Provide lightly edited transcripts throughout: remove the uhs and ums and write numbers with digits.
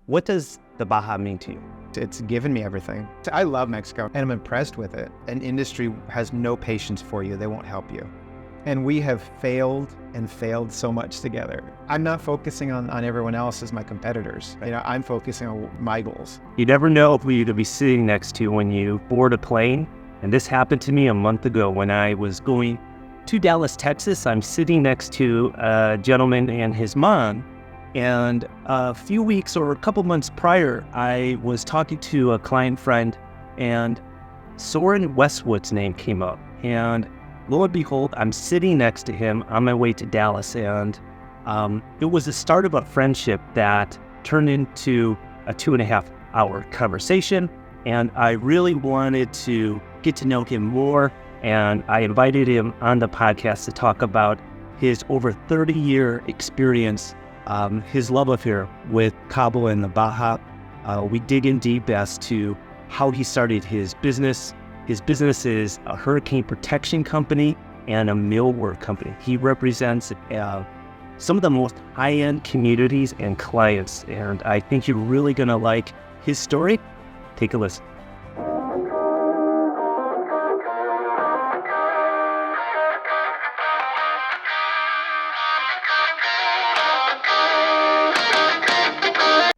What does the Baja mean to you? It's given me everything. I love Mexico and I'm impressed with it. An industry has no patience for you. They won't help you. And we have failed and failed so much together. I'm not focusing on everyone else as my competitors. You know, I'm focusing on my goals. You never know who you're to be sitting next to when you board a plane. And this happened to me a month ago when I was going to Dallas, Texas. I'm sitting next to a gentleman and his mom. And a few weeks or a couple months prior, I was talking to a client friend and Soren Westwood's name came up. And lo and behold, I'm sitting next to him on my way to Dallas. And it was the start of a friendship that turned into a 2.5-hour conversation. And I really wanted to get to know him more. And I invited him on the podcast to talk about his over 30-year experience, his love affair with Cabo and the Baja. We dig in deep as to how he started his business. His business is a hurricane protection company and a millwork company. He represents some of the most high-end communities and clients. And I think you're really going to like his story. Take a listen.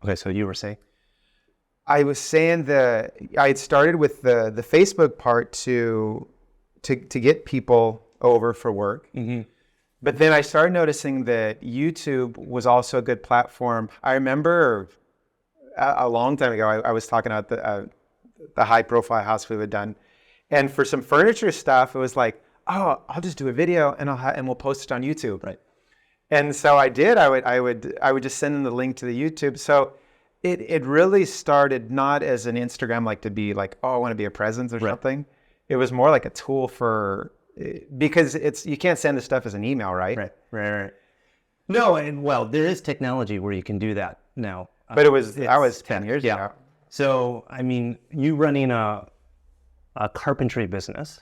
Okay, so you were saying? I was saying I had started with the Facebook part to get people over for work. Mm-hmm. But then I started noticing that YouTube was also a good platform. I remember a long time ago, I was talking about the high profile house we had done. And for some furniture stuff, it was like, oh, I'll just do a video and we'll post it on YouTube. Right. And so I did. I would just send them the link to the YouTube. So it really started not as an Instagram, like to be like, oh, I want to be a presence or something. It was more like a tool because you can't send the stuff as an email, right? Right. No, and well, there is technology where you can do that now. But that was 10 years ago. So, I mean, you running a carpentry business,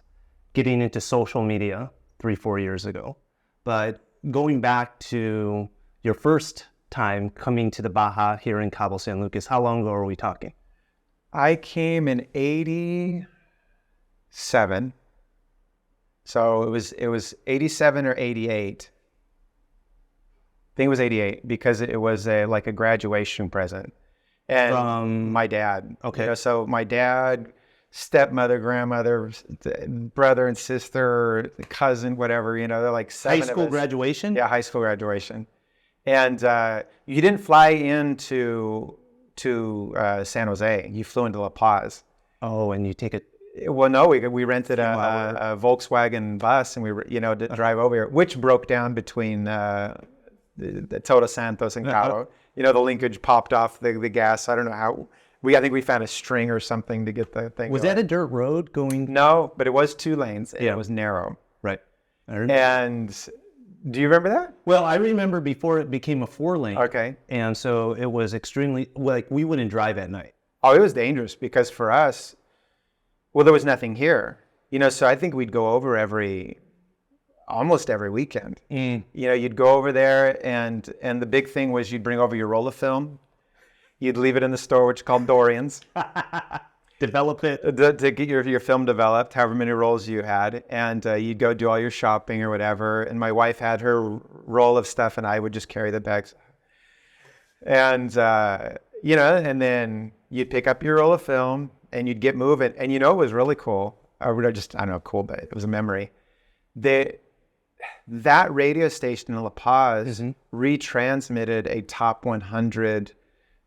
getting into social media 3-4 years ago, but going back to your first time coming to the Baja here in Cabo San Lucas, how long ago are we talking? I came in 87. So it was 87 or 88. I think it was 88 because it was like a graduation present. And from my dad. Okay. You know, so my dad, stepmother, grandmother, brother and sister, cousin, whatever, you know, they're like 7 High school graduation? Yeah, high school graduation. And you didn't fly into San Jose. You flew into La Paz. Oh, and you take it. Well, no, we rented a Volkswagen bus and to drive over here, which broke down between the Todos Santos and Cabo. You know, the linkage popped off the gas. I don't know how. I think we found a string or something to get the thing. Was that a dirt road going? No, but it was 2 lanes. And it was narrow. Right. And do you remember that? Well, I remember before it became a 4-lane. Okay. And so it was extremely, like, we wouldn't drive at night. Oh, it was dangerous because for us, well, there was nothing here. You know, so I think we'd go over almost every weekend. You know, you'd go over there and the big thing was you'd bring over your roll of film. You'd leave it in the store, which is called Dorian's. Develop it. To get your film developed, however many rolls you had. And you'd go do all your shopping or whatever. And my wife had her roll of stuff and I would just carry the bags. And, and then you'd pick up your roll of film and you'd get moving. And it was really cool. I don't know, cool, but it was a memory. That radio station in La Paz retransmitted a top 100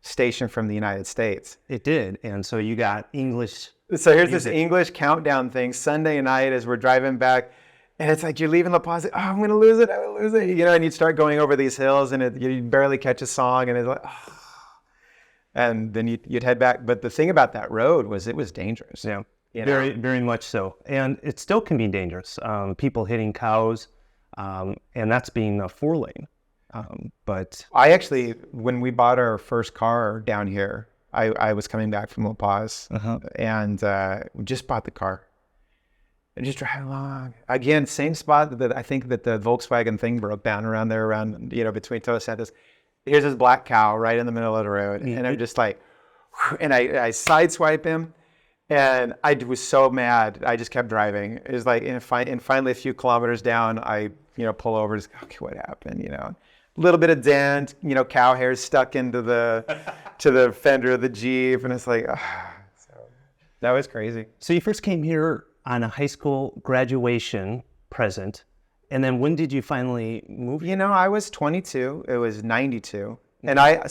station from the United States. It did. And so you got English. So here's this English countdown thing Sunday night as we're driving back. And it's like you're leaving La Paz. Oh, I'm going to lose it. And you'd start going over these hills and you'd barely catch a song. And it's like, oh. And then you'd head back. But the thing about that road was it was dangerous. Yeah, very, very much so. And it still can be dangerous. People hitting cows, and that's being a 4-lane. But I actually, when we bought our first car down here, I was coming back from La Paz and we just bought the car and just driving along. Again, same spot that I think that the Volkswagen thing broke down around between Todos Santos. here's this black cow right in the middle of the road. And I'm just like, and I sideswipe him. And I was so mad. I just kept driving. It was like, and finally a few kilometers down, I, pull over, just, okay, what happened, A little bit of dent, cow hairs stuck into to the fender of the Jeep. And it's like, so that was crazy. So you first came here on a high school graduation present. And then when did you finally move? I was 22. It was 92. And I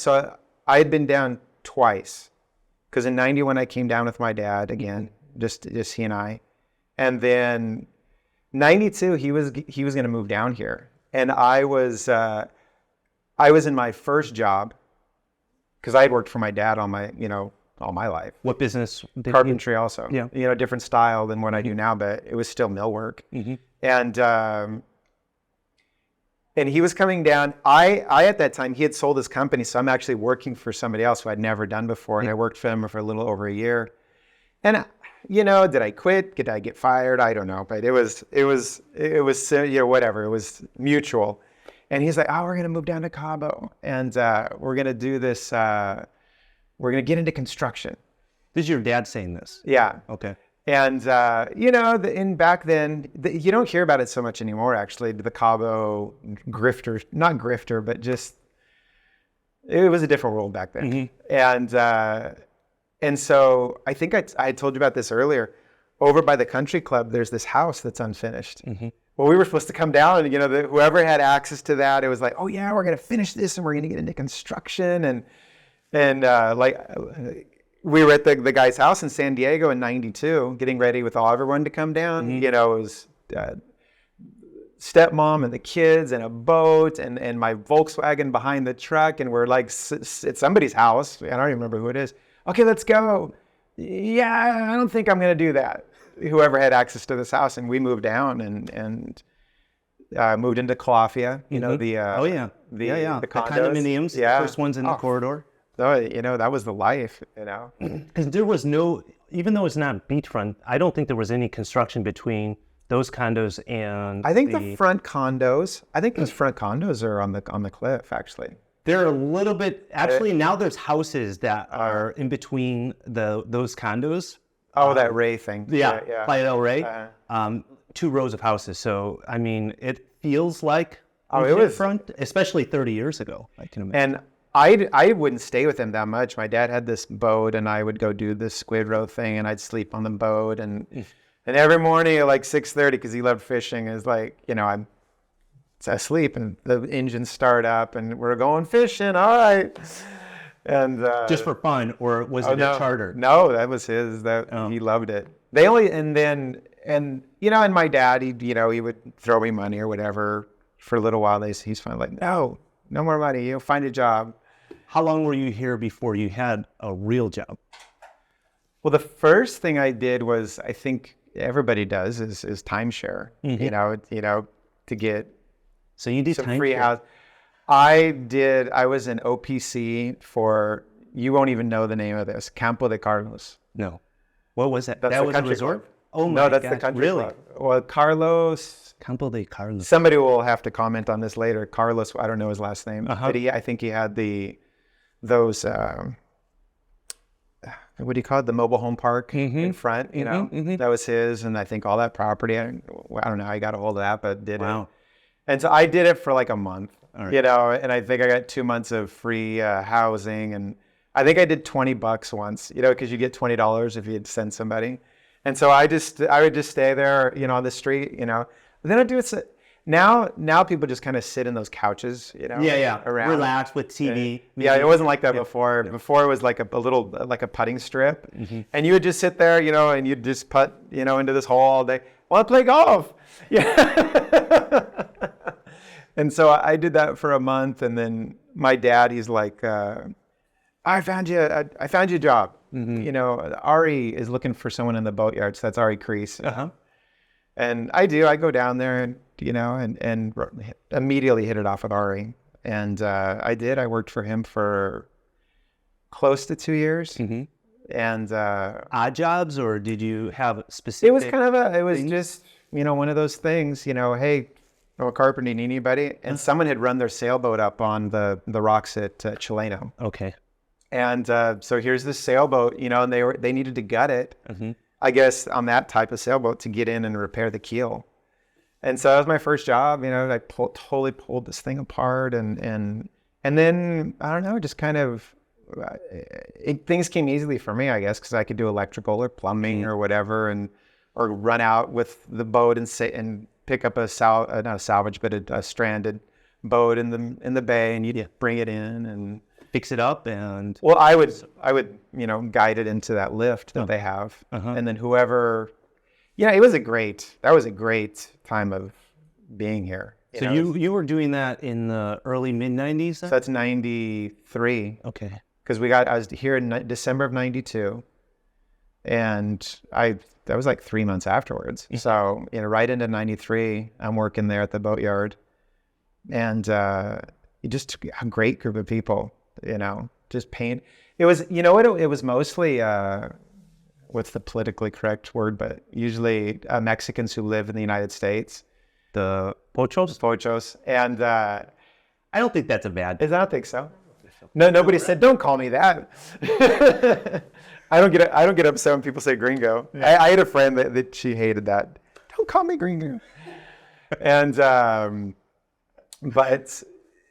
had been down twice. Because in 91 I came down with my dad again, just he and I. And then 92 he was going to move down here. And I was in my first job because I had worked for my dad all my life. What business? Carpentry also. Yeah. Different style than what I do now, but it was still millwork. And he was coming down. I at that time, he had sold his company, so I'm actually working for somebody else who I'd never done before, and I worked for him for a little over a year. And did I quit? Did I get fired? I don't know, but it was whatever. It was mutual. And he's like, "Oh, we're gonna move down to Cabo, and we're gonna do this. We're gonna get into construction." This is your dad saying this? Yeah. Okay. And, back then, you don't hear about it so much anymore, actually, the Cabo grifter, not grifter, but just, it was a different world back then. And so I think I told you about this earlier. Over by the country club, there's this house that's unfinished. Well, we were supposed to come down and, whoever had access to that, it was like, oh yeah, we're going to finish this and we're going to get into construction. We were at the guy's house in San Diego in 92, getting ready with everyone to come down. It was stepmom and the kids and a boat and my Volkswagen behind the truck. And we're like, it's somebody's house. I don't even remember who it is. Okay, let's go. Yeah, I don't think I'm going to do that. Whoever had access to this house. And we moved down and moved into Calafia, the condominiums, the first ones in the corridor. So, that was the life, Because there was even though it's not beachfront, I don't think there was any construction between those condos and I think the front condos, those front condos are on the cliff, actually. They're a little bit, actually now there's houses that are in between those condos. Oh, that Ray thing. Yeah. Playa del Rey. 2 rows of houses. So, I mean, it feels like it was front, especially 30 years ago, I can imagine. And I wouldn't stay with him that much. My dad had this boat, and I would go do this Squid Row thing, and I'd sleep on the boat. And every morning at like 6:30, because he loved fishing, is like, I'm asleep, and the engines start up, and we're going fishing. All right. And just for fun, or was it a charter? No, that was his. He loved it. And my dad, he would throw me money or whatever for a little while. He's finally like, no more money. Find a job. How long were you here before you had a real job? Well, the first thing I did was, I think everybody does, is timeshare. To get so you did some free house. I was an OPC for, you won't even know the name of this, Campo de Carlos. No. What was that? That was a resort? Club. Oh my God. No, that's the country really? club. Well, Carlos. Campo de Carlos. Somebody will have to comment on this later. Carlos, I don't know his last name. But I think he had those, what do you call it? The mobile home park in front, that was his. And I think all that property, I don't know how he got a hold of that, but did it. And so I did it for like a month, and I think I got 2 months of free housing. And I think I did $20 once, because you get $20 if you'd send somebody. And so I would just stay there, on the street, But then I do it. Now people just kind of sit in those couches, around. Relax with TV. It wasn't like that before. Before it was like a little, like a putting strip. And you would just sit there, and you'd just putt, into this hole all day. Well, I play golf. Yeah. And so I did that for a month. And then my dad, he's like, I found you a job. Ari is looking for someone in the boatyard. So that's Ari Crease. And I go down there and, and immediately hit it off with Ari. And I worked for him for close to 2 years. And odd jobs, or did you have specific? It was kind of just, one of those things, hey, Oh, Carpentry, need anybody? And someone had run their sailboat up on the rocks at Chileno. Okay. And so here's this sailboat, you know, and they needed to gut it, I guess, on that type of sailboat to get in and repair the keel. And so that was my first job. You know, I totally pulled this thing apart, and then I don't know, just kind of things came easily for me, I guess, because I could do electrical or plumbing or whatever, or run out with the boat and pick up not a salvage, but a stranded boat in the bay, and you'd bring it in and fix it up. And well, I would you know, guide it into that lift that they have, and then whoever, yeah, that was a great time of being here. So you were doing that in the early mid 90s. So that's 93. Okay. Because I was here in December of 92, and that was like 3 months afterwards. So, you know, right into 93, I'm working there at the boatyard, and just a great group of people, you know, just paint. It was, you know what, it was mostly, what's the politically correct word, but usually Mexicans who live in the United States. The pochos. And I don't think that's a bad. I don't think so. No, nobody said, don't call me that. I don't get upset when people say gringo. Yeah. I had a friend that she hated that. Don't call me gringo. And but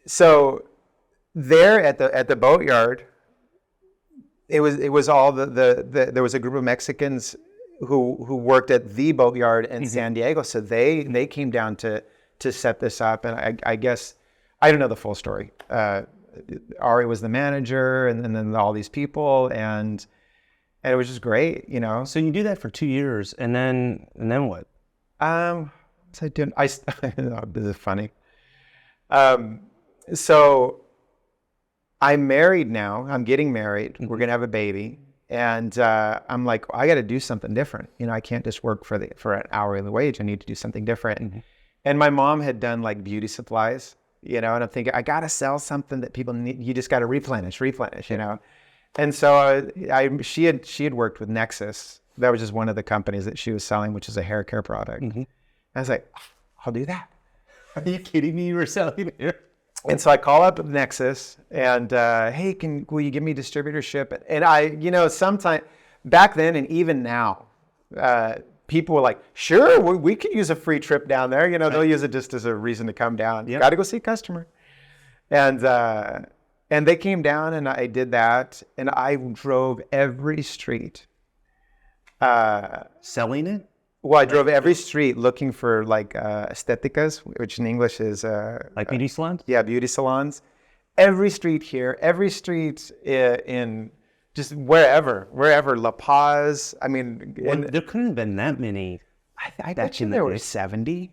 so there at the boatyard, it was all there was a group of Mexicans who worked at the boatyard in San Diego. So they came down to set this up, and I guess I don't know the full story. Ari was the manager, and then all these people, and it was just great, you know. So you do that for 2 years, and then what? So this is funny. So I'm married now. I'm getting married. We're gonna have a baby, and I'm like, I got to do something different. You know, I can't just work for an hourly wage. I need to do something different. And my mom had done like beauty supplies, you know, and I'm thinking, I got to sell something that people need. You just got to replenish, you know. And so she had worked with Nexus. That was just one of the companies that she was selling, which is a hair care product. And I was like, I'll do that. Are you kidding me? You were selling hair? And so I call up Nexus and, hey, will you give me distributorship? And I, you know, sometime back then and even now, people were like, sure, we could use a free trip down there. You know, they'll use it just as a reason to come down. Got to go see a customer. And they came down, and I did that, and I drove every street. Selling it? Well, I drove every street looking for like estéticas, which in English is like beauty salons. Yeah, beauty salons. Every street here, every street in just wherever, La Paz. I mean, there couldn't have been that many. I bet you there were 70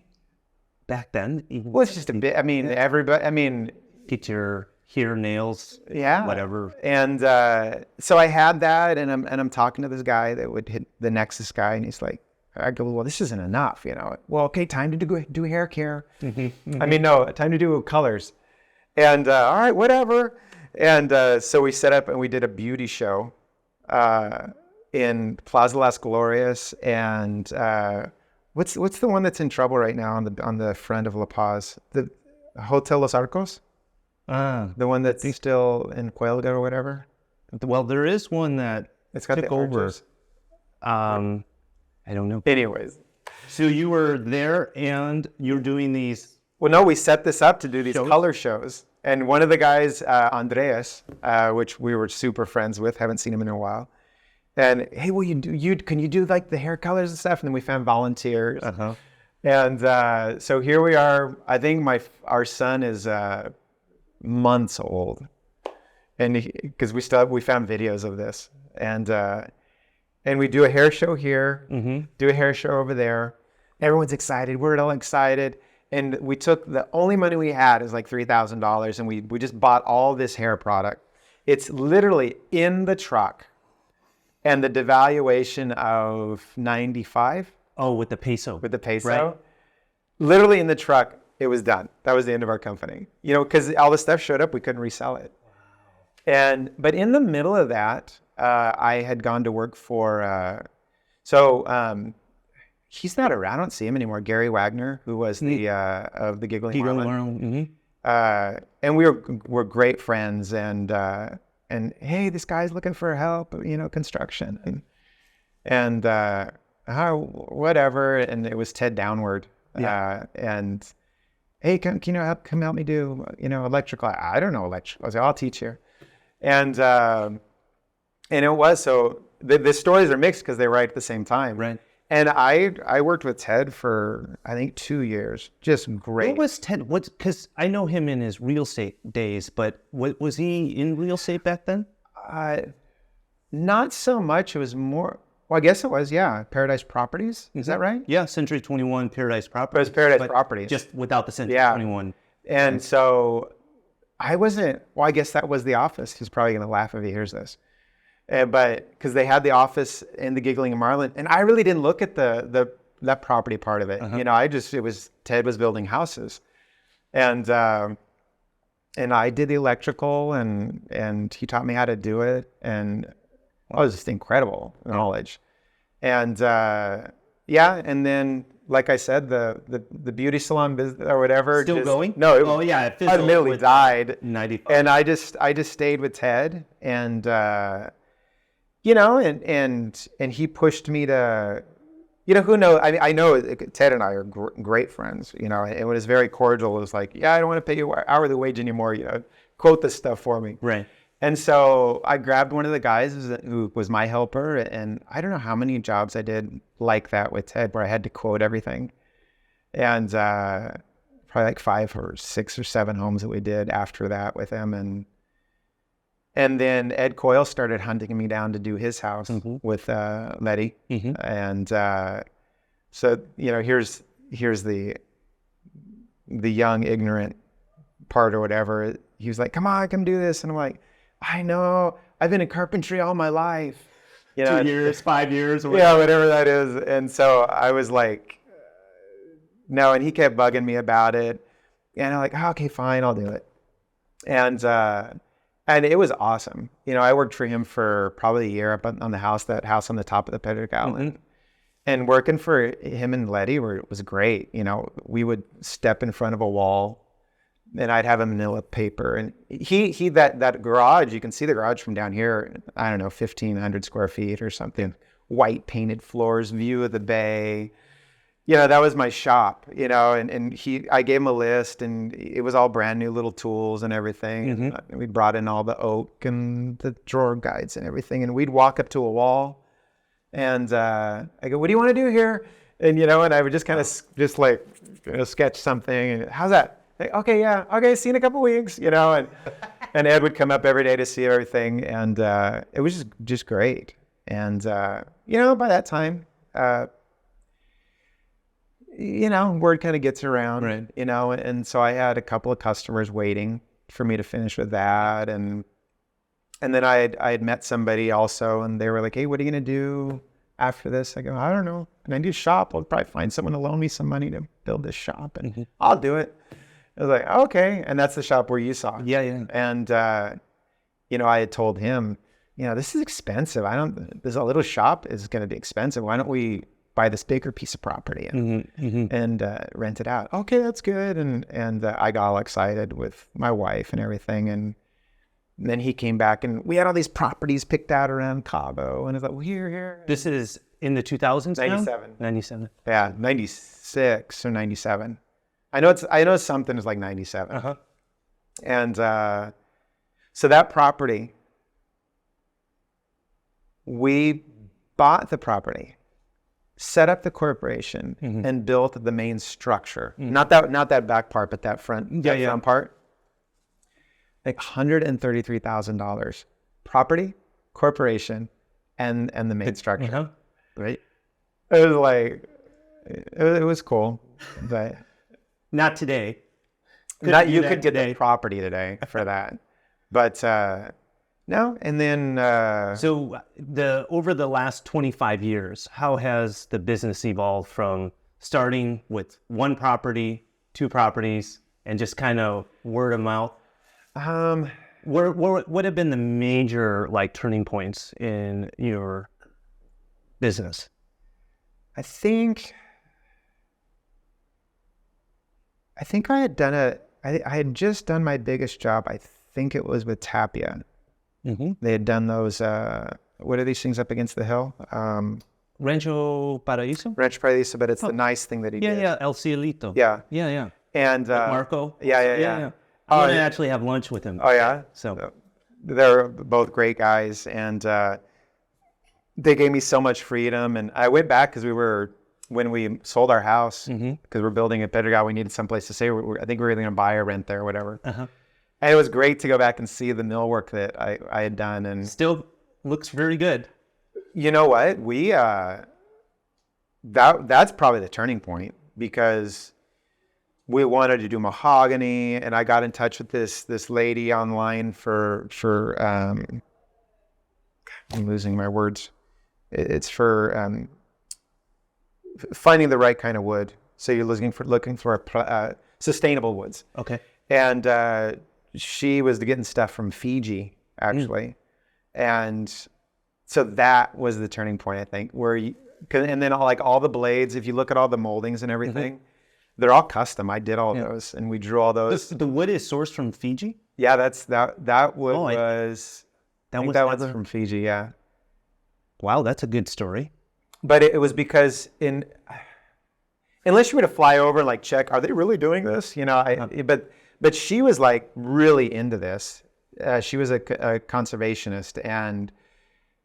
back then. Well, it's just a bit. I mean, everybody. I mean, get your hair, nails, whatever. And so I had that, and I'm talking to this guy that would hit the Nexus guy, and he's like, I go, well, this isn't enough, you know. Well, okay, time to do hair care. I mean, no, time to do colors. And all right, whatever. And so we set up and we did a beauty show in Plaza Las Glorias. And what's the one that's in trouble right now on the front of La Paz? The Hotel Los Arcos? The one that's still in Cuelga or whatever? Well, there is one that it's got took over. I don't know. Anyways. So you were there and you're doing these... Well, no, we set this up to do these color shows. And one of the guys, Andreas, which we were super friends with, haven't seen him in a while. And, hey, can you do like the hair colors and stuff? And then we found volunteers. And so here we are. I think our son is months old. And because we found videos of this. And we do a hair show here, do a hair show over there. Everyone's excited. We're all excited. And we took the only money we had is like $3,000, and we just bought all this hair product. It's literally in the truck. And the devaluation of 95. Oh, with the peso. With the peso. Right. Literally in the truck, it was done. That was the end of our company. You know, because all the stuff showed up, we couldn't resell it. Wow. But in the middle of that, I had gone to work for, he's not around. I don't see him anymore. Gary Wagner, who was the of the Giggling Marlin. And we're great friends. And hey, this guy's looking for help, construction. And whatever. And it was Ted Downward. And hey, come help me do electrical. I don't know electrical. I was like, I'll teach you. And it was so. The stories are mixed because they write at the same time. Right. And I worked with Ted for, I think, 2 years. Just great. What was Ted? Because I know him in his real estate days, but was he in real estate back then? Not so much. It was more, well, I guess it was, yeah. Paradise Properties. Is that right? Yeah, Century 21 Paradise Properties. It was Paradise Properties. Just without the Century 21. And so I wasn't, well, I guess that was the office. He's probably going to laugh if he hears this. But because they had the office in the Giggling and Marlin, and I really didn't look at that property part of it. Ted was building houses, and I did the electrical, and he taught me how to do it, and it was just incredible knowledge. And and then like I said, the beauty salon business or whatever still going? No, it ultimately died. 95. And I just stayed with Ted, and and he pushed me to, who knows? I know Ted and I are great friends, and it was very cordial. It was like, I don't want to pay you hourly wage anymore, quote this stuff for me. Right. And so I grabbed one of the guys who was my helper, and I don't know how many jobs I did like that with Ted where I had to quote everything. And probably like 5 or 6 or 7 homes that we did after that with him. And then Ed Coyle started hunting me down to do his house with Letty. And so, here's the young, ignorant part or whatever. He was like, come on, come do this. And I'm like, I know, I've been in carpentry all my life. 2 years, 5 years. Or yeah, whatever that is. And so I was like, no, and he kept bugging me about it. And I'm like, okay, fine, I'll do it. And it was awesome. I worked for him for probably a year up on that house on the top of the Pedrick Island. And working for him and Letty was great. We would step in front of a wall, and I'd have a manila paper. And he that garage, you can see the garage from down here, I don't know, 1,500 square feet or something. White painted floors, view of the bay. That was my shop, and I gave him a list, and it was all brand new little tools and everything. And we brought in all the oak and the drawer guides and everything. And we'd walk up to a wall, and I go, what do you want to do here? And, and I would just kind of sketch something. And how's that? Like, okay, yeah. Okay. See you in a couple weeks, and Ed would come up every day to see everything. And it was just great. And, by that time, word kind of gets around, right. And so I had a couple of customers waiting for me to finish with that. And then I had met somebody also, and they were like, hey, what are you going to do after this? I go, I don't know. And I do shop. I'll probably find someone to loan me some money to build this shop, and I'll do it. I was like, okay. And that's the shop where you saw. Yeah, yeah. And, I had told him, this is expensive. This little shop is going to be expensive. Why don't we buy this bigger piece of property and rent it out? Okay, that's good. And I got all excited with my wife and everything. And then he came back, and we had all these properties picked out around Cabo. And I was like, well, here. This is in the 2000s 97. Now? 97. Yeah, 96 or 97. I know something is like 97. And so that property, we bought the property, set up the corporation, and built the main structure. Not that back part, but that front part. Like $133,000. Property, corporation, and the main structure. Right. It was like, it was cool. But not today. You could get the property today for that. But no, and then so over the last 25 years, how has the business evolved from starting with one property, 2 properties, and just kind of word of mouth? What have been the major turning points in your business? I think I had done I had just done my biggest job. I think it was with Tapia. Mm-hmm. They had done those, what are these things up against the hill? Rancho Paraíso? Rancho Paraíso, but it's the nice thing that he did. Yeah, El Cielito. Yeah. Yeah. And Marco. Yeah. I want to actually have lunch with him. Oh, yeah? So they're both great guys, and they gave me so much freedom. And I went back because when we sold our house, because we're building at Pedregal, we needed someplace to stay. I think we were either going to buy or rent there or whatever. Uh-huh. And it was great to go back and see the millwork that I had done. And still looks very good. You know what? That's probably the turning point, because we wanted to do mahogany, and I got in touch with this lady online for I'm losing my words. It's for finding the right kind of wood. So you're looking for sustainable woods. Okay. And she was getting stuff from Fiji, actually, and so that was the turning point, I think. And then all the blades, if you look at all the moldings and everything, they're all custom. I did all those, and we drew all those. The wood is sourced from Fiji? Yeah, that wood was from Fiji. Yeah. Wow, that's a good story. But it was because unless you were to fly over and check, are they really doing this? But she was really into this. She was a conservationist, and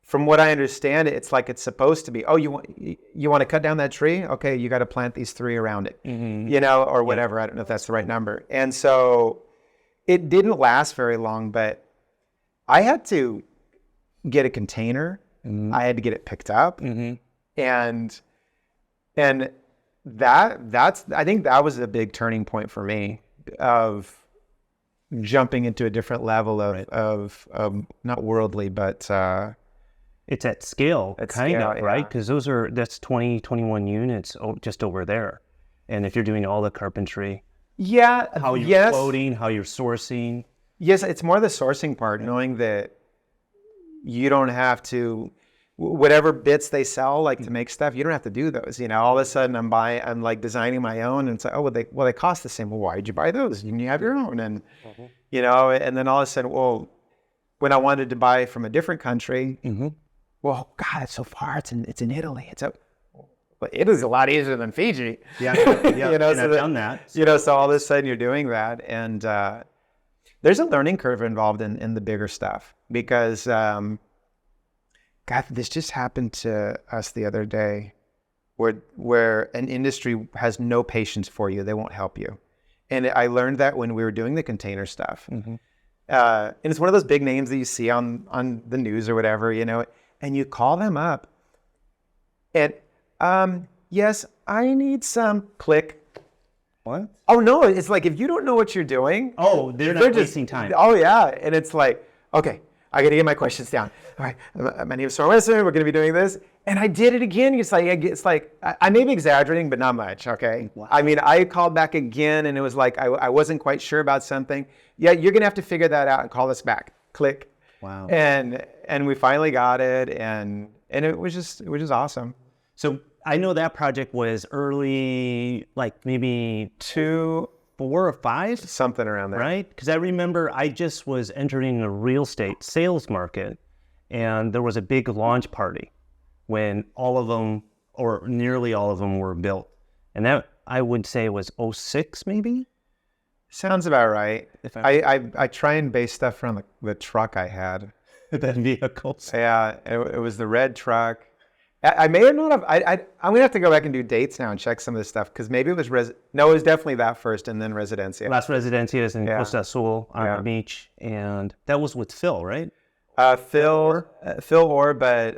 from what I understand, it's it's supposed to be, oh, you want to cut down that tree? Okay, you got to plant these 3 around it, or whatever. I don't know if that's the right number. And so it didn't last very long, but I had to get a container. I had to get it picked up. And that's I think that was a big turning point for me of jumping into a different level of not worldly, but it's at scale, right? Because that's 20, 21 units just over there. And if you're doing all the carpentry, how you're quoting, how you're sourcing. Yes, it's more the sourcing part, knowing that you don't have to, whatever bits they sell to make stuff, you don't have to do those. All of a sudden I'm designing my own, and it's they cost the same. Well, why did you buy those? You have your own. And and then all of a sudden, well, when I wanted to buy from a different country, well, God, it's so far. It's in Italy. Well, Italy's a lot easier than Fiji. Yeah. And I've done that. So all of a sudden you're doing that, and there's a learning curve involved in the bigger stuff, because God, this just happened to us the other day, where an industry has no patience for you. They won't help you. And I learned that when we were doing the container stuff. And it's one of those big names that you see on the news or whatever, and you call them up and, yes, I need some, click. What? Oh, no, it's if you don't know what you're doing. Oh, they're not wasting time. Oh, yeah. And it's okay, I got to get my questions down. All right, my name is Soren Westwood. We're going to be doing this. And I did it again. It's I may be exaggerating, but not much, okay? Wow. I mean, I called back again, and it was I wasn't quite sure about something. Yeah, you're going to have to figure that out and call us back. Click. Wow. And we finally got it, and it was just awesome. So I know that project was early, maybe 2, 4, or 5? Something around there. Right? Because I remember I just was entering a real estate sales market, and there was a big launch party when all of them, or nearly all of them, were built. And that, I would say, was 06 maybe? Sounds about right. I try and base stuff around the truck I had. The vehicles. Yeah, it was the red truck. I may or not have. I'm gonna have to go back and do dates now and check some of this stuff, because maybe it was it was definitely that first, and then Residencia. Las Residencias in Costa Azul on the beach, and that was with Phil, right? Phil Orr, but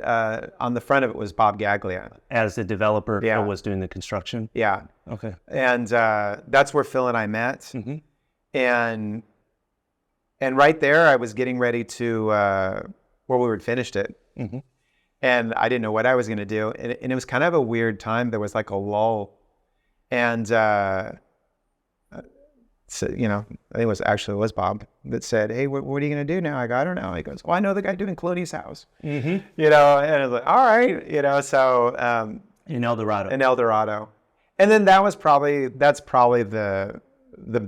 on the front of it was Bob Gaglia as the developer. Phil was doing the construction. Yeah. Okay. And that's where Phil and I met, and right there I was getting ready to we had finished it. And I didn't know what I was going to do. And it was kind of a weird time. There was a lull. And so, I think it was Bob that said, hey, what are you going to do now? I go, I don't know. He goes, well, I know the guy doing Clooney's house. And I was like, all right. So. In El Dorado. In El Dorado. And then that's probably the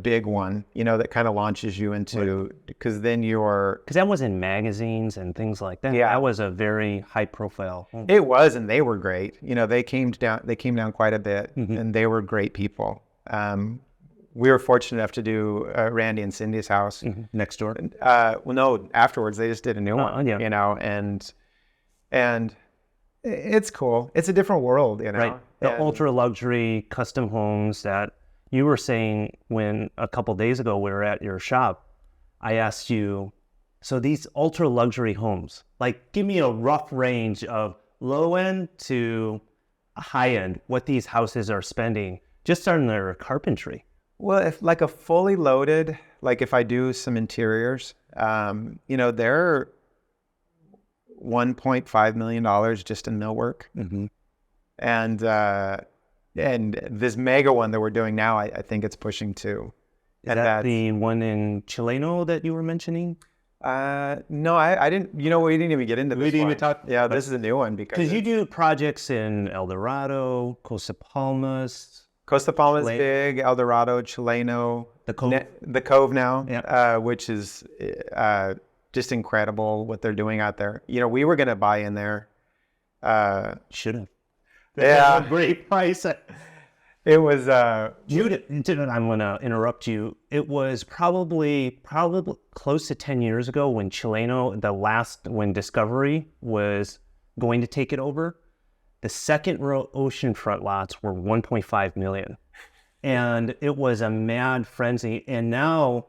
big one, you know, that kind of launches you into, because then because that was in magazines and things like that. Yeah. That was a very high profile home. It was, and they were great. You know, they came down quite a bit, and they were great people. We were fortunate enough to do Randy and Cindy's house next door. Well, no, afterwards they just did a new one, yeah. you know, and it's cool. It's a different world, you know. Right. The ultra luxury custom homes that you were saying when a couple days ago we were at your shop, I asked you, so these ultra luxury homes, like give me a rough range of low end to high end, what these houses are spending just on their carpentry. Well, if like a fully loaded, like if I do some interiors, you know, they're $1.5 million just in millwork. And this mega one that we're doing now, I think it's pushing to. Is that the one in Chileno that you were mentioning? No, I didn't. You know, we didn't even get into this. We didn't one. even talk. Yeah, this is a new one because you do projects in El Dorado, Costa Palmas. Costa Palmas, big, El Dorado, Chileno, the Cove now, which is just incredible what they're doing out there. You know, we were gonna buy in there. Should have. Yeah, great price. It was. Judith, I'm gonna interrupt you. It was probably close to 10 years ago when Chileno, when Discovery was going to take it over. The second row oceanfront lots were 1.5 million, and it was a mad frenzy. And now,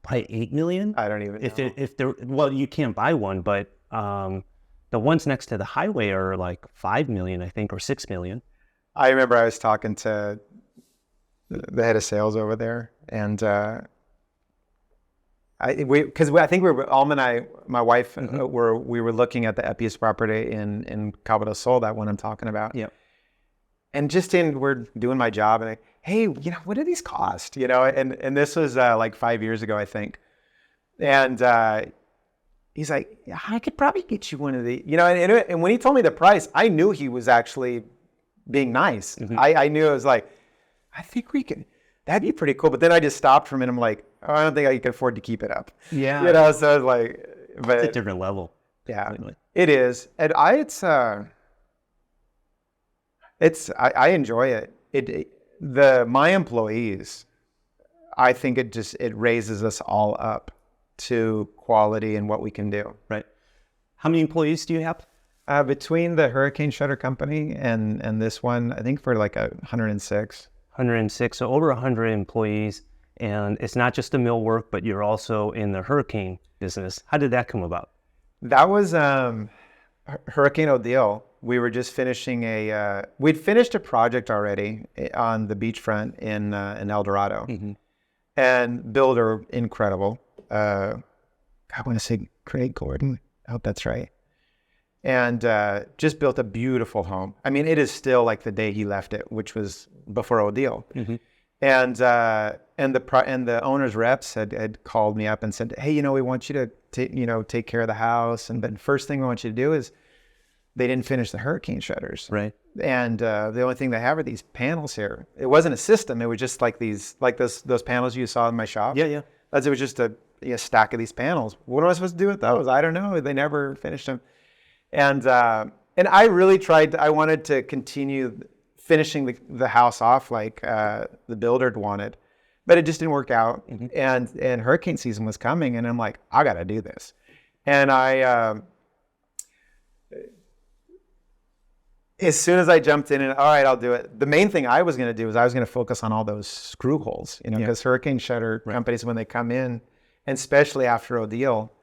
probably 8 million. I don't even know. Well, you can't buy one, but the ones next to the highway are like 5 million, I think, or 6 million. I remember I was talking to the head of sales over there, and I think Alma and I, my wife, we were looking at the Epius property in Cabo del Sol, that one I'm talking about. Yeah. And we're doing my job, and hey, you know, what do these cost? You know, and this was like 5 years ago, I think. And he's like, yeah, I could probably get you one of these, you know. And when he told me the price, I knew he was actually being nice. I knew it was like, I think we can. That'd be pretty cool. But then I just stopped for a minute. I'm like, oh, I don't think I can afford to keep it up. Yeah. You know, so I was like, but it's a different level. Yeah, completely. It is. And I enjoy it. My employees, I think it raises us all up to quality and what we can do. Right. How many employees do you have? Between the Hurricane Shutter Company and this one, I think for like 106. 106, so over 100 employees, and it's not just the millwork, but you're also in the hurricane business. How did that come about? That was Hurricane Odile. We were just finishing we'd finished a project already on the beachfront in El Dorado, and builder incredible. I want to say Craig Gordon. I hope that's right. And just built a beautiful home. I mean, it is still like the day he left it, which was before Odile. And the owner's reps had called me up and said, hey, you know, we want you to take care of the house. And then first thing we want you to do is, they didn't finish the hurricane shutters. Right. And the only thing they have are these panels here. It wasn't a system. It was just like those panels you saw in my shop. Yeah. It was just a stack of these panels. What am I supposed to do with those? I don't know. They never finished them. And I really tried. I wanted to continue finishing the house off like the builder wanted, but it just didn't work out. And hurricane season was coming, and I'm like, I got to do this. And as soon as I jumped in, and all right, I'll do it. The main thing I was going to do is I was going to focus on all those screw holes, you know, because hurricane shutter companies, when they come in, and especially after Odile,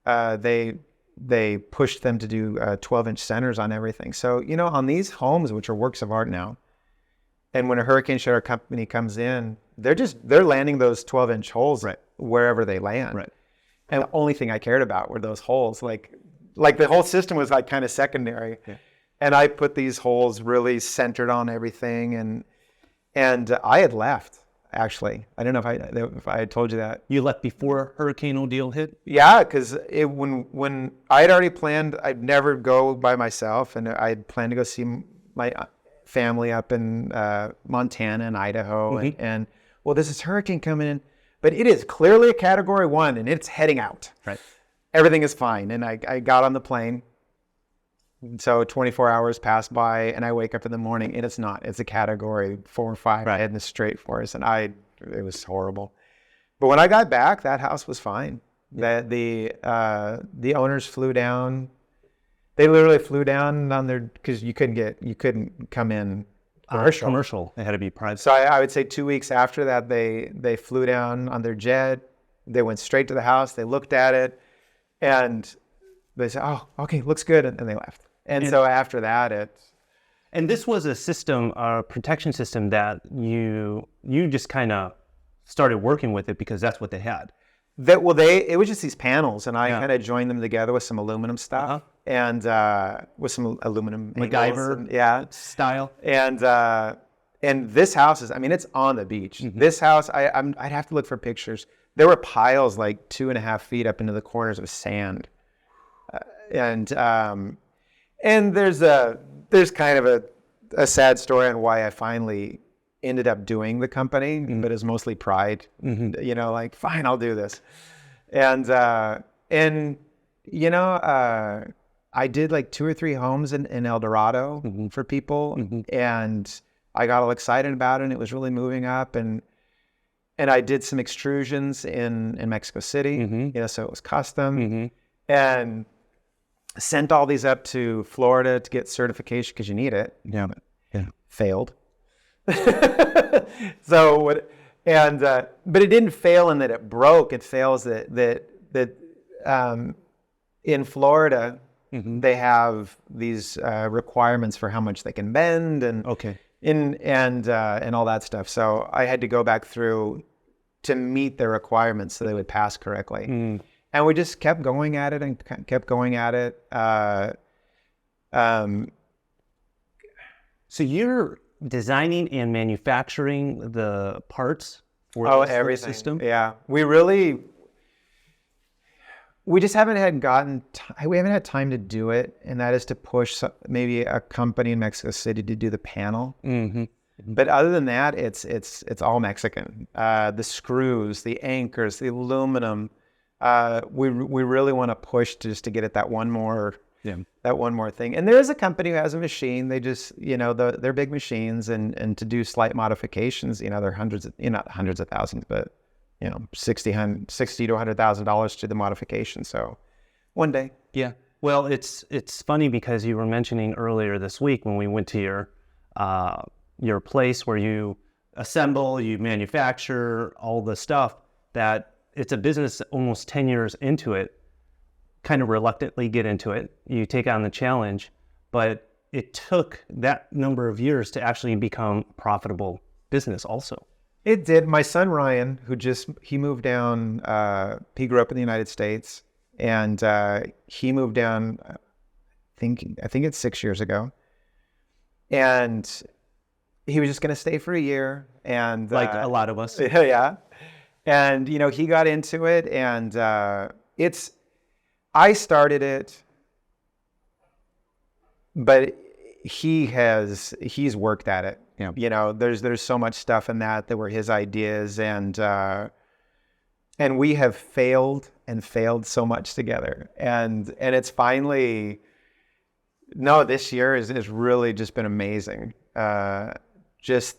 they pushed them to do 12-inch centers on everything. So, you know, on these homes, which are works of art now, and when a hurricane shutter company comes in, they're landing those 12-inch holes wherever they land. Right. And the only thing I cared about were those holes. Like the whole system was like kind of secondary. Yeah. And I put these holes really centered on everything, and I had left. actually. I don't know if I had told you that. You left before Hurricane Odile hit? Yeah, because when I had already planned, I'd never go by myself, and I had planned to go see my family up in Montana and Idaho, and well, this is hurricane coming in, but it is clearly a Category 1, and it's heading out. Right. Everything is fine, and I got on the plane. So 24 hours pass by, and I wake up in the morning, and it's not. It's a Category 4 or 5 heading straight for us, and it was horrible. But when I got back, that house was fine. That the owners flew down. They literally flew down on their, because you couldn't come in commercial. It had to be private. So I would say 2 weeks after that, they flew down on their jet. They went straight to the house. They looked at it, and they said, "Oh, okay, looks good," and they left. And so after that, and this was a system, a protection system that you just kind of started working with it because that's what they had. It was just these panels, and I kind of joined them together with some aluminum stuff and with some aluminum MacGyver style. And this house is, I mean, it's on the beach. This house, I'd have to look for pictures. There were piles like 2.5 feet up into the corners of sand, and there's kind of a sad story on why I finally ended up doing the company, but it's mostly pride. You know, like, fine, I'll do this. And I did like 2 or 3 homes in El Dorado for people, and I got all excited about it, and it was really moving up, and I did some extrusions in Mexico City, you know, so it was custom, and sent all these up to Florida to get certification because you need it. Yeah. Failed. But it didn't fail in that it broke. It fails that in Florida they have these requirements for how much they can bend and all that stuff. So I had to go back through to meet their requirements so they would pass correctly. And we just kept going at it and kept going at it. So you're designing and manufacturing the parts for everything. System? Yeah, we just haven't had time to do it, and that is to push maybe a company in Mexico City to do the panel. But other than that, it's all Mexican. The screws, the anchors, the aluminum. We really want to push just to get at that one more thing. And there is a company who has a machine. They just, you know, they're big machines, and to do slight modifications, you know, they're not hundreds of thousands, but you know, $60,000 to $100,000 to the modification. So one day. Yeah. Well, it's funny because you were mentioning earlier this week when we went to your place where you assemble, you manufacture all the stuff, that it's a business almost 10 years into it, kind of reluctantly get into it. You take on the challenge, but it took that number of years to actually become a profitable business also. It did. My son, Ryan, he moved down, he grew up in the United States, and he moved down, I think it's 6 years ago. And he was just going to stay for a year. And like a lot of us. Yeah. And, you know, he got into it, and I started it, but he's worked at it. Yeah. You know, there's so much stuff in that were his ideas, and we have failed so much together. And it's finally, this year has really just been amazing. It just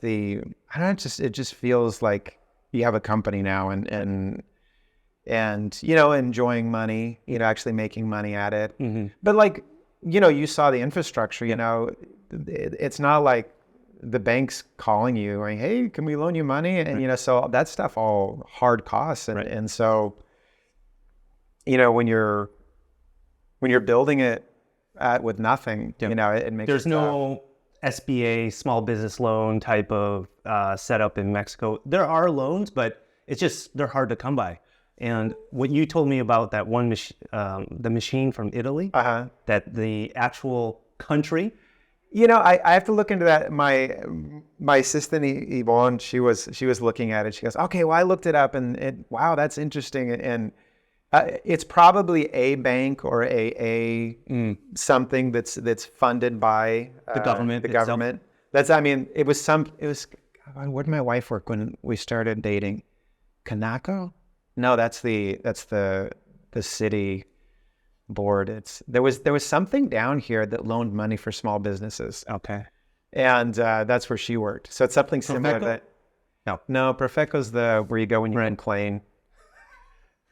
feels like you have a company now, and you know, enjoying money, you know, actually making money at it. But like, you know, you saw the infrastructure, you know, it's not like the bank's calling you going, "Hey, can we loan you money?" And you know, so that stuff all hard costs, and so, you know, when you're building it with nothing, you know, it makes there's no SBA small business loan type of setup in Mexico. There are loans, but they're hard to come by. And what you told me about that one the machine from Italy, that the actual country I have to look into that. My assistant Yvonne, she was looking at it. She goes, okay, well, I looked it up, and wow, that's interesting. And it's probably a bank or a something that's funded by The government. The government. It was. God, where did my wife work when we started dating? Kanako? No, that's the city board. There was something down here that loaned money for small businesses. Okay. And that's where she worked. So it's something similar to that. No, Profeco's where you go when you complain.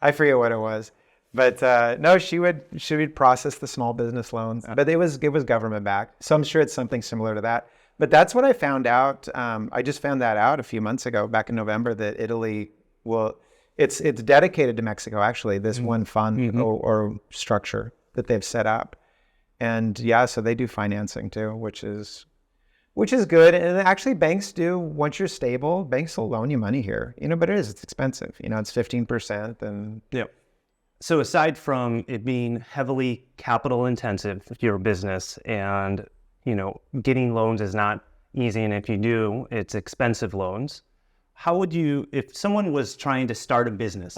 I forget what it was. But no, she would process the small business loans. But it was government backed. So I'm sure it's something similar to that. But that's what I found out. I just found that out a few months ago, back in November, that Italy it's dedicated to Mexico, actually, this one fund or structure that they've set up. And yeah, so they do financing too, which is good. And actually banks do, once you're stable, banks will loan you money here, but it's expensive. It's 15% and yeah. So aside from it being heavily capital intensive, if you're a business, and getting loans is not easy, and if you do, it's expensive loans. How would you, if someone was trying to start a business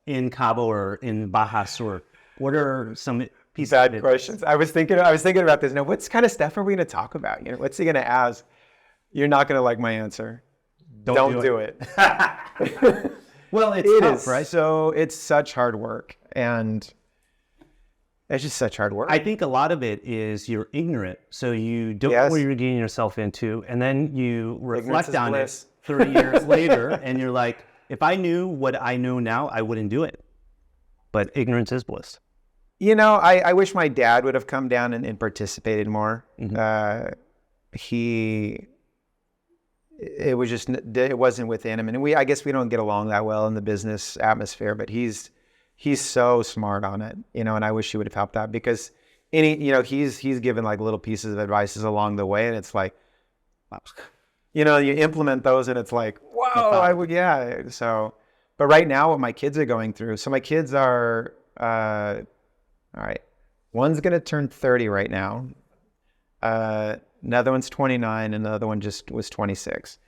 in Cabo or in Baja Sur, what are some pieces? Bad questions. I was thinking about this. Now, what kind of stuff are we going to talk about? What's he going to ask? You're not going to like my answer. Don't do it. Well, it's tough, right? So it's such hard work, and it's just such hard work. I think a lot of it is you're ignorant, so you don't know what you're getting yourself into, and then you reflect on it 30 years later, and you're like, if I knew what I know now, I wouldn't do it. But ignorance is bliss. I wish my dad would have come down and participated more. It wasn't within him, and I guess we don't get along that well in the business atmosphere. But he's so smart on it, and I wish he would have helped out, because he's given like little pieces of advices along the way, and it's like, you implement those, and it's like, whoa, I would, yeah. So, but right now, what my kids are going through. So my kids are, all right, one's gonna turn 30 right now. Another one's 29, and another one just was 26.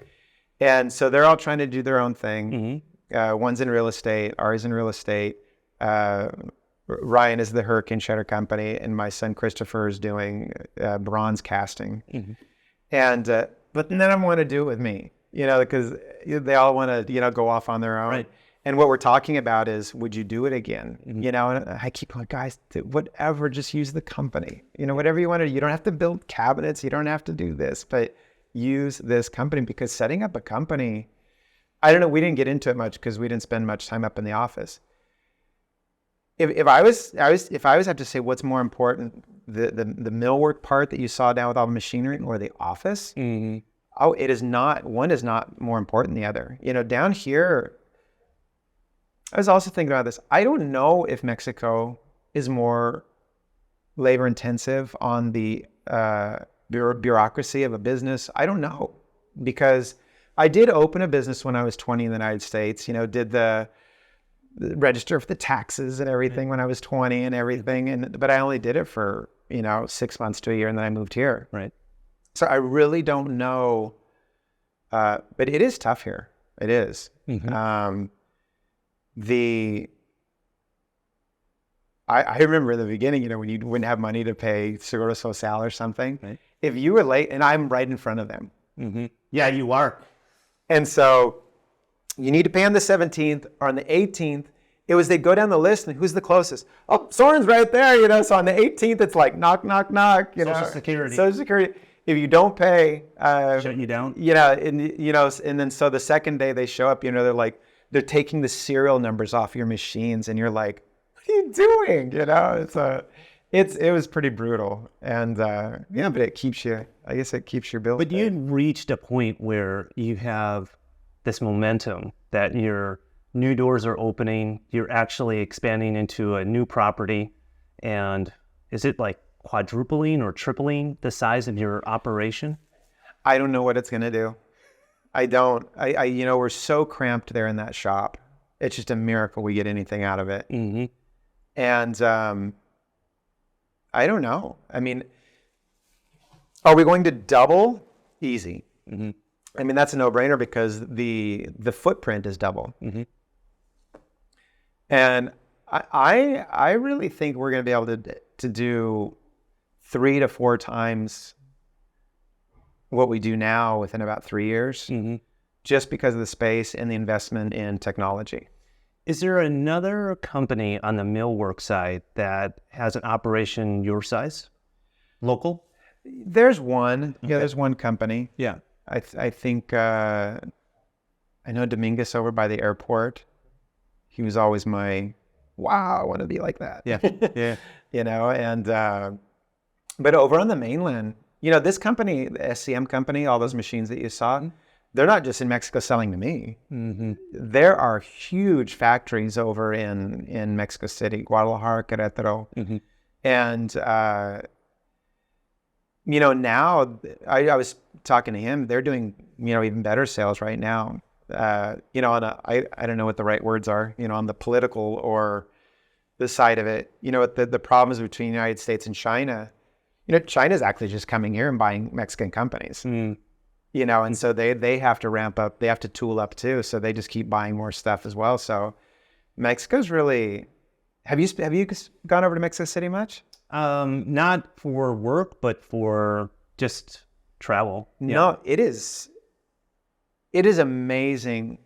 And so they're all trying to do their own thing. One's in real estate, ours in real estate. Ryan is the hurricane shutter company, and my son Christopher is doing bronze casting. And but then I want to do it with me, because they all want to go off on their own. Right. And what we're talking about is, would you do it again? And I keep going, guys, whatever, just use the company. Whatever you want to do. You don't have to build cabinets. You don't have to do this, but use this company, because setting up a company, I don't know, we didn't get into it much because we didn't spend much time up in the office. If I was have to say what's more important, the millwork part that you saw down with all the machinery, or the office, it is not, one is not more important than the other. Down here, I was also thinking about this. I don't know if Mexico is more labor intensive on the bureaucracy of a business. I don't know, because I did open a business when I was 20 in the United States, did the register for the taxes and everything when I was 20 and everything. But I only did it for, 6 months to a year, and then I moved here. Right. So I really don't know, but it is tough here. It is. I remember in the beginning, when you wouldn't have money to pay Seguro Social or something, right. If you were late, and I'm right in front of them. Yeah, you are. And so you need to pay on the 17th or on the 18th. They'd go down the list, and who's the closest? Oh, Soren's right there, so on the 18th, it's like knock, knock, knock, Social Security. If you don't pay, shut you down. And then so the second day they show up, they're like, they're taking the serial numbers off your machines, and you're like, what are you doing? It was pretty brutal. And but it keeps you, I guess it keeps your bills But paid. you reached a point where you have this momentum that your new doors are opening, you're actually expanding into a new property. And is it like quadrupling or tripling the size of your operation? I don't know what it's going to do. I don't. We're so cramped there in that shop. It's just a miracle we get anything out of it. And I don't know. I mean, Are we going to double? Easy. I mean, that's a no-brainer because the footprint is double. And I really think we're going to be able to do 3 to 4 times what we do now within about 3 years, just because of the space and the investment in technology. Is there another company on the millwork side that has an operation your size, local? There's one. Yeah, there's one company. Yeah. I think I know Dominguez over by the airport. He was always my, wow, I want to be like that. Yeah. Yeah. You know, and but over on the mainland, you know, this company, the SCM company, all those machines that you saw, they're not just in Mexico selling to me. There are huge factories over in Mexico City, Guadalajara, Querétaro. And, you know, now I was talking to him, they're doing, you know, even better sales right now. You know, on I don't know what the right words are, you know, on the political or the side of it, you know, the problems between the United States and China, you know, China's actually just coming here and buying Mexican companies. You know, and so they have to ramp up, they have to tool up too. So they just keep buying more stuff as well. So Mexico's really, have you gone over to Mexico City much? Not for work, but for just travel. No, it is amazing.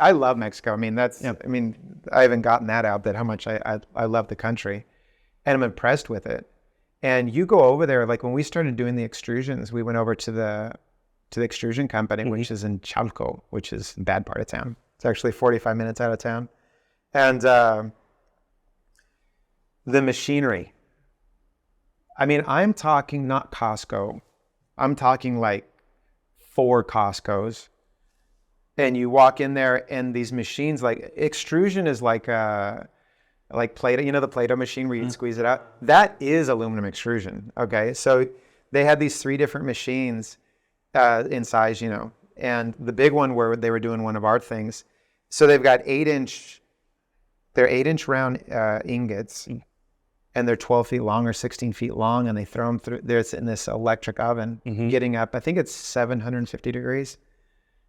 I love Mexico. I mean, I mean, I haven't gotten that out, that how much I love the country and I'm impressed with it. And you go over there, like when we started doing the extrusions, we went over to the extrusion company, which is in Chalco, which is a bad part of town. It's actually 45 minutes out of town. And the machinery. I mean, I'm talking not Costco. I'm talking like 4 Costcos. And you walk in there and these machines, like extrusion is like Play-Doh, you know, the Play-Doh machine where you squeeze it out? That is aluminum extrusion, okay? So they had these 3 different machines in size, you know, and the big one where they were doing one of our things. So they've got 8-inch round ingots, and they're 12 feet long or 16 feet long, and they throw them through. There's in this electric oven, getting up, I think it's 750 degrees,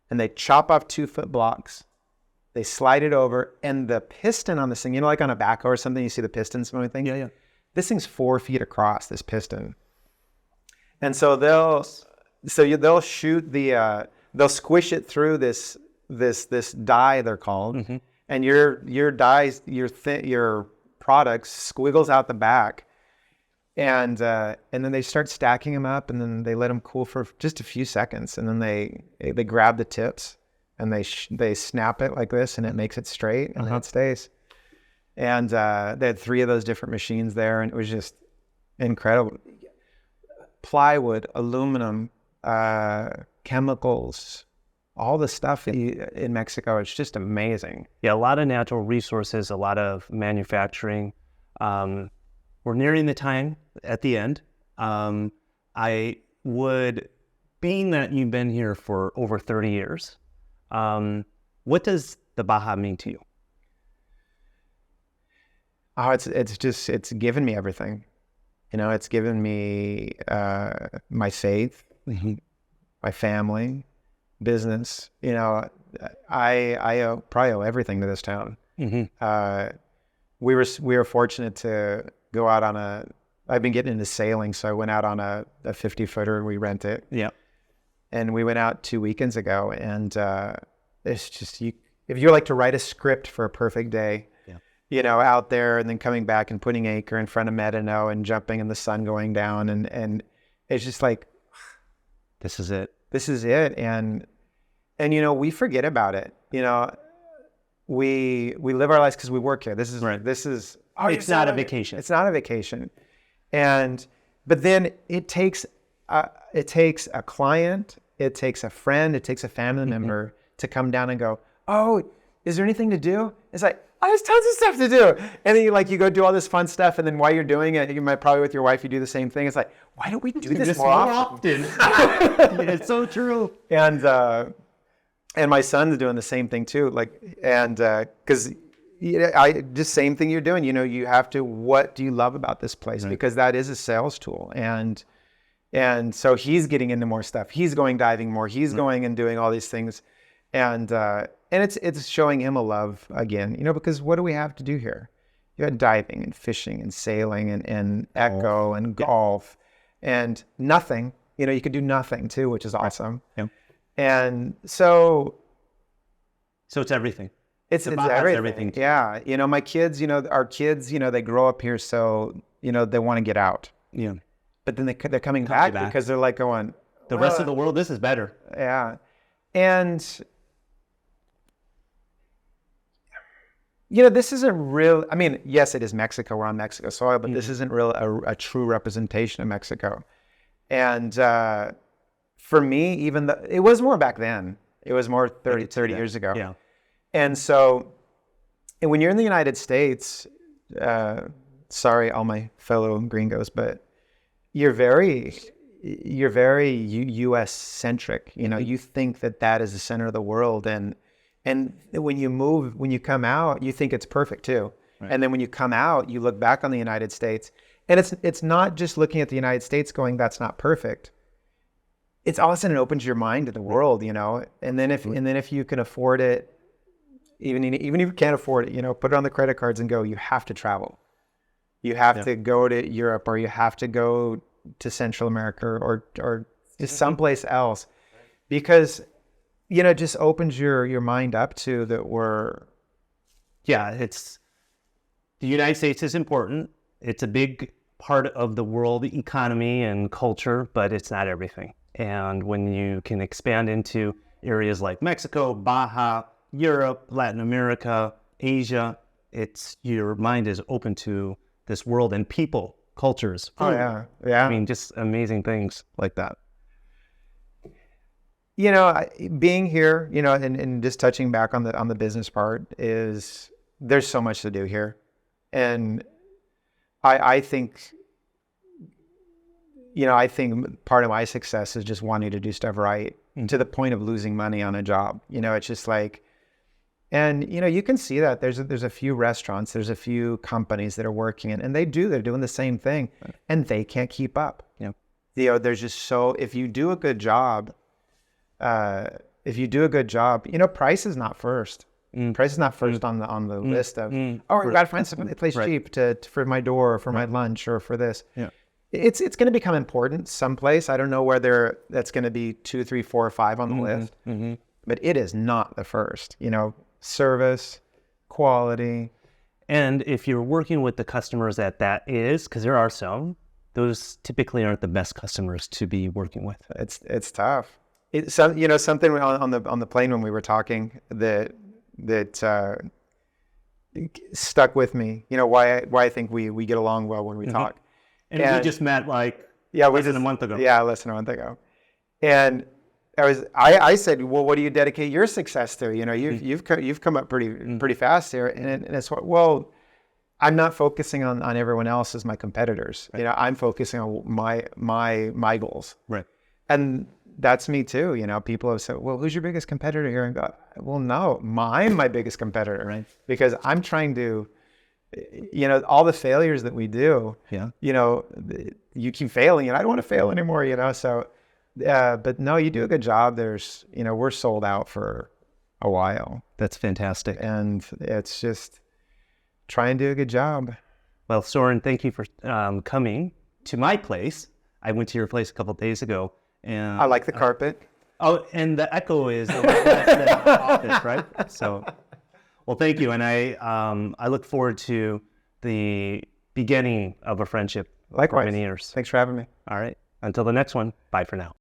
and they chop off 2-foot blocks. They slide it over, and the piston on this thing, you know, like on a backhoe or something, you see the pistons and everything? Yeah. This thing's 4 feet across, this piston. And so they'll shoot they'll squish it through this die, they're called, and your dies, your product squiggles out the back, and then they start stacking them up, and then they let them cool for just a few seconds, and then they grab the tips and they snap it like this, and it makes it straight, and then it stays. And they had 3 of those different machines there, and it was just incredible. Plywood, aluminum, chemicals, all the stuff in Mexico. It's just amazing. Yeah, a lot of natural resources, a lot of manufacturing. We're nearing the time at the end. Being that you've been here for over 30 years, what does the Baja mean to you? Oh, it's given me everything. You know, it's given me my faith, my family, business. You know, I probably owe everything to this town. We were fortunate to go out on I've been getting into sailing, so I went out on a 50-footer. We rent it. Yeah. And we went out 2 weekends ago, and it's just, if you like to write a script for a perfect day, you know, out there and then coming back and putting anchor in front of Medano and jumping in the sun going down, and it's just like, this is it. This is it. And you know, we forget about it. You know, we live our lives because we work here. This is right. It's not a vacation. It's not a vacation. But then it takes a client, it takes a friend, it takes a family member to come down and go, oh, is there anything to do? It's like, oh, there's tons of stuff to do. And then you go do all this fun stuff, and then while you're doing it, you might probably with your wife, you do the same thing. It's like, why don't we do this more often? It's so true. And my son's doing the same thing too. Because just same thing you're doing. You know, you have to. What do you love about this place? Right. Because that is a sales tool, and And so he's getting into more stuff. He's going diving more. He's going and doing all these things. And it's showing him a love again, because what do we have to do here? You had diving and fishing and sailing and echo and golf and nothing. You could do nothing too, which is awesome. Yeah. And so it's everything. It's everything. Yeah. My kids, our kids, they grow up here, so, they want to get out. Yeah. But then they're coming back because they're like going, the rest of the world, this is better. Yeah. And, this isn't real. I mean, yes, it is Mexico. We're on Mexico soil, but this isn't real a true representation of Mexico. And for me, even it was more back then. It was more 30 years ago. Yeah. And so, when you're in the United States, sorry, all my fellow gringos, but you're very U.S. centric. You think that is the center of the world, and when you come out, you think it's perfect too. Right. And then when you come out, you look back on the United States, and it's not just looking at the United States going, that's not perfect. It's all of a sudden it opens your mind to the world, And then if you can afford it, even if you can't afford it, put it on the credit cards and go. You have to travel. You have to go to Europe, or you have to go to Central America, or just someplace else, because it just opens your mind up to that. It's the United States is important. It's a big part of the world economy and culture, but it's not everything. And when you can expand into areas like Mexico, Baja, Europe, Latin America, Asia, your mind is open to this world and people, cultures. Food. Oh yeah. I mean, just amazing things like that. Being here, and just touching back on the business part, is there's so much to do here, and I think part of my success is just wanting to do stuff right, to the point of losing money on a job. It's just like. And, you can see that there's a few restaurants, there's a few companies that are working, and they're doing the same thing, and they can't keep up. Yeah. There's just if you do a good job, price is not first. Price is not first on the list of, we got to find some place cheap for my door, or for my lunch, or for this. Yeah. It's going to become important someplace. I don't know whether that's going to be 2, 3, 4, or 5 on the list, but it is not the first, service, quality. And if you're working with the customers that is, because there are some, those typically aren't the best customers to be working with. It's tough. Something on the plane when we were talking that stuck with me. Why I think we get along well when we talk. And we just met less than a month ago. Yeah, less than a month ago. And I said, well, what do you dedicate your success to? You've come up pretty fast here, and it's I'm not focusing on everyone else as my competitors. Right. I'm focusing on my goals. Right. And that's me too. People have said, well, who's your biggest competitor here? And go, well, no, I'm my biggest competitor, right? Because I'm trying to, all the failures that we do. Yeah. You keep failing, and I don't want to fail anymore. So. But no, you do a good job. There's, we're sold out for a while. That's fantastic. And it's just try and do a good job. Well, Soren, thank you for coming to my place. I went to your place a couple of days ago, and I like the carpet. Oh, and the echo is the office, right? So, well, thank you, and I look forward to the beginning of a friendship. Likewise. For many years. Thanks for having me. All right. Until the next one. Bye for now.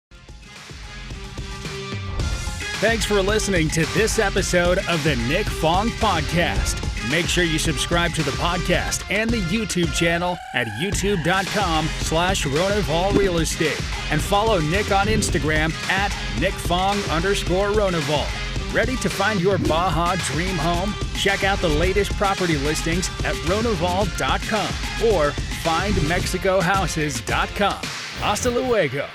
Thanks for listening to this episode of the Nick Fong Podcast. Make sure you subscribe to the podcast and the YouTube channel at youtube.com/Ronival Real Estate, and follow Nick on Instagram at NickFong_Ronival. Ready to find your Baja dream home? Check out the latest property listings at Ronival.com or findmexicohouses.com. Hasta luego.